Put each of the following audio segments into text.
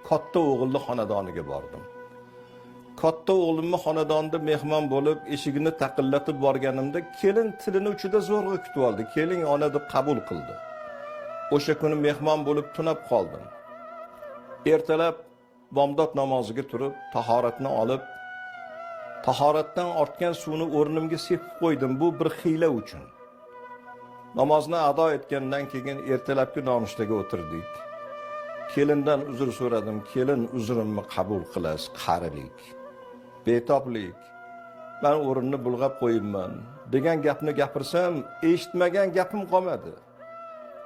katta o'g'illi xonadoniga bordim. Katta o'g'limni xonadonda mehmon bo'lib, eshigini taqillatib borganimda kelin tilini uchida zo'rg'a kutib oldi. Keling ona deb qabul qildi. O'sha kuni mehmon bo'lib tunab qoldim. Ertalab bomdod namoziga turib, tahoratni olib, tahoratdan ortgan suvni o'rnimga sepib qo'ydim. Bu bir hiyla uchun. Namozni ado etgandan keyin ertalabki nonushtaga o'tirdik. Kelindan uzr so'radim. Kelin uzrimni qabul qilasiz, qarilik, betoblik. Men o'rinni bulg'ab qo'yibman degan gapni gapirsam, eshitmagan gapim qolmadi.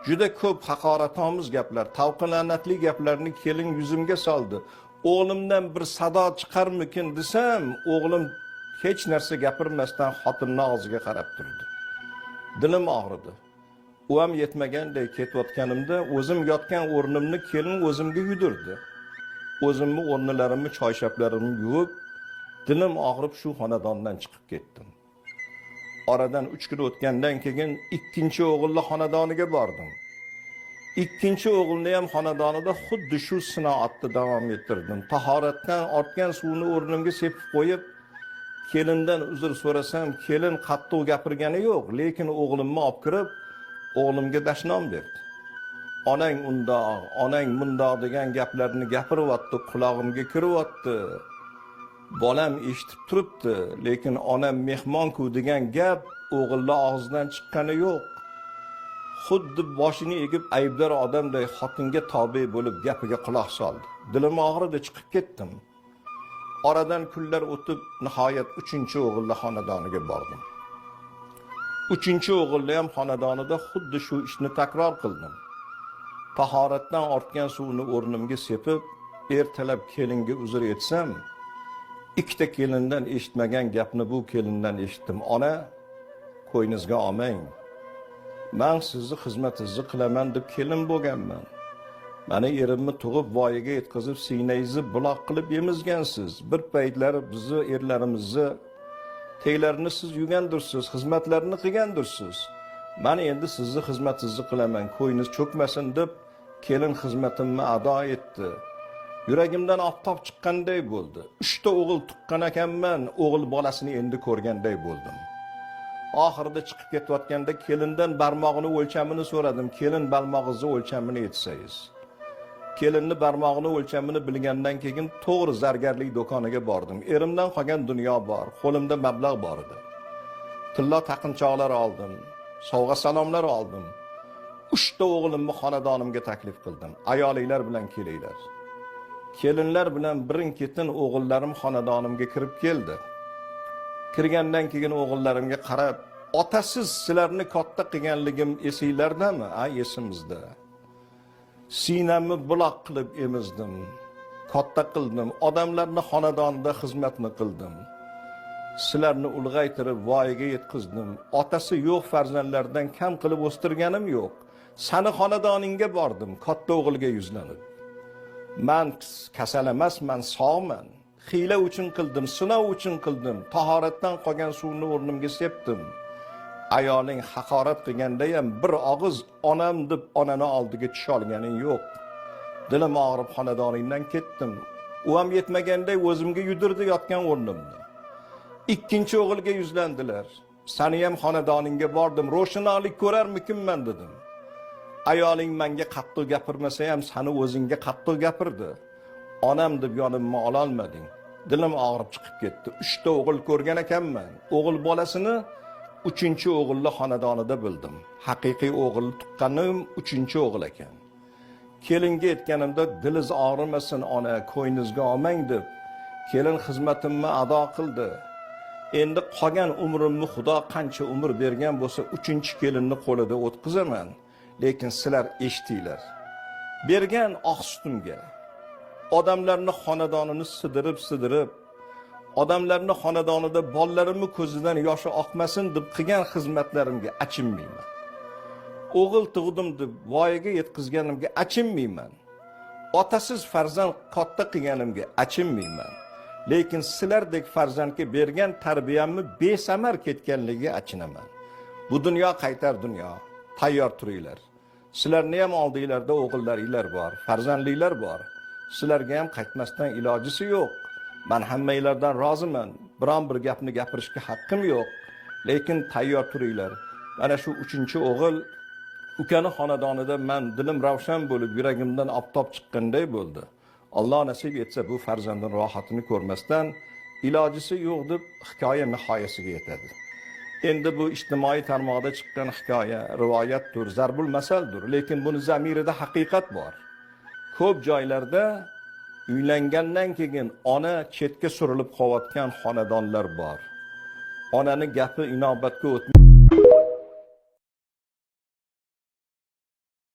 Juda ko'p haqoratomuz gaplar, tavqinlanatli gaplarni kelin yuzimga soldi. O'g'limdan bir sado chiqarmikin desam, o'g'lim hech narsa gapirmasdan xotinning og'ziga qarab turdi. Dilim og'ridi. U ham yetmaganday ketayotganimda o'zim yotgan o'rnimni kelin o'zimga yudirdi. O'zimni o'rnlarimni, choyshaplarimni yuvib, dilim og'rib shu xonadondan chiqib ketdim. Oradan 3 kun o'tgandan keyin ikkinchi o'g'illi xonadoniga bordim. Ikkinchi o'g'ilni ham xonadonida xuddi shu sinoatni davom ettirdim. Tahoratdan ortgan suvni o'rnimga sepib qo'yib, kelindan uzr so'rasam, kelin qattiq gapirgani yo'q, lekin o'g'limni olib kirib, o'g'limga dashnom berdi. Onang undoq, onang bundoq degan gaplarni gapiryapti, qulog'imga kiryapti. Bolam eshitib turibdi, lekin onam mehmon-ku degan gap o'g'illar og'zidan chiqqani yo'q. Xuddi boshini egib aybdor odamday xotinga tobe bo'lib gapiga quloq soldi. Dilim og'ridi, chiqib ketdim. Oradan kunlar o'tib, nihoyat 3-o'g'illi xonadoniga bordim. 3-o'g'illi ham xonadonida xuddi shu ishni takror qildim. Tahoratdan ortgan suvni o'rnimga sepib, ertalab kelinga uzr etsam, ikkita kelindan eshitmagan gapni bu kelindan eshitdim. Ona, qo'yningizga olmang. Men sizni xizmatingizni qilaman deb kelin bo'lganman. Meni erimni tug'ib voyaga yetkazib, siynangizni buloq qilib yemizgansiz. Bir paytlar bizni erlarimizni teylarini siz yugandirsiz, xizmatlarini qilgandirsiz. Men endi sizni xizmatingizni qilaman, qo'yningiz cho'kmasin deb kelin xizmatimni ado etdi. Yuragimdan oftob chiqqanday bo'ldi. 3 ta o'g'il tuqqan ekanman, o'g'il bolasini endi ko'rganday bo'ldim. Oxirida chiqib ketayotganda kelindan barmog'ini o'lchamini so'radim. Kelin barmog'ingizni o'lchamini aytsangiz. Kelinni barmog'ini o'lchamini bilgandan keyin to'g'ri zargarlik do'koniga bordim. Erimdan qolgan dunyo bor, qo'limda mablag' bor edi. Tilla taqinchoqlar oldim, sovg'a salomlar oldim. 3 ta o'g'limni xonadonimga taklif qildim. Ayolinglar bilan kelinglar. Kelinlar bilan birin-ketin o'g'illarim xonadonimga kirib keldi. Kirgandan keyin o'g'illarimga qarab, "Otasiz sizlarni katta qilganligim esinglardami?" "Ha, esimizda. Siynamni buloq qilib emizdim, katta qildim, odamlarni xonadonida xizmatni qildim. Sizlarni ulg'aytirib voyaga yetkazdim. Otasi yo'q farzandlardan kam qilib o'stirganim yo'q. Sani xonadoningga bordim, katta o'g'ilga yuzlanib. Men kasal emasman, sog'man. Hiyla uchun qildim, sinov uchun qildim. Tahoratdan qolgan suvni o'rnimga sepdim. Ayoling haqorat qilganda ham bir og'iz onam deb onani oldiga tusha olganing yo'q. Dilim og'rib xonadoningdan ketdim. U ham yetmaganday o'zimga yudirdi yotgan o'rnimni. Ikkinchi o'g'ilga yuzlandilar. Seni ham xonadoningga bordim, ro'shnolik ko'rarmikinman dedim. Ayoling menga qattiq gapirmasa ham seni o'zingga qattiq gapirdi. Onam deb yonimni ola olmading. Dilim og'rib chiqib ketdi. 3 ta o'g'il ko'rgan ekanman. O'g'il bolasini 3-o'g'illi xonadonida bildim. Haqiqiy o'g'il tuqqanim 3-o'g'il ekan. Kelinga aytganimda diliz og'rimasin ona, qo'yningizga olmang deb kelin xizmatimni ado qildi. Endi qolgan umrimni Xudo qancha umr bergan bo'lsa 3-kelinni qo'lida o'tkazaman. Lekin sizlar eshitinglar. Bergan oq sutimga odamlarni xonadonini sidirib, odamlarni xonadonida bolalarimni ko'zidan yoshi oqmasin deb qilgan xizmatlarimga achinmayman. O'g'il tug'dim deb voyaga yetkazganimga achinmayman. Otasiz farzand katta qilganimga achinmayman. Lekin sizlardek farzandga bergan tarbiyamni besamar ketganligiga achinaman. Bu dunyo qaytar dunyo. Tayyor turinglar. Sizlarning ham oldinglarda o'g'illaringlar bor, farzandliklar bor. Sizlarga ham qaytmasdan ilojisi yo'q. Men hammanglardan roziman. Biron bir gapni gapirishga haqqim yo'q. Lekin tayyor turinglar. Mana shu 3-o'g'il ukani xonadonida men dilim ravshan bo'lib, yuragimdan oftob chiqqanday bo'ldi. Alloh nasib etsa bu farzandning rohatini ko'rmasdan ilojisi yo'q deb hikoya nihoyasiga yetadi. Endi bu ijtimoiy tarmoqda chiqqan hikoya, rivoyatdir, zarbul masaldir, lekin buni zamirida haqiqat bor. Ko'p joylarda uylangandan keyin ona chetga surilib qolayotgan xonadonlar bor. Onani gapi inobatga o'tmaydi.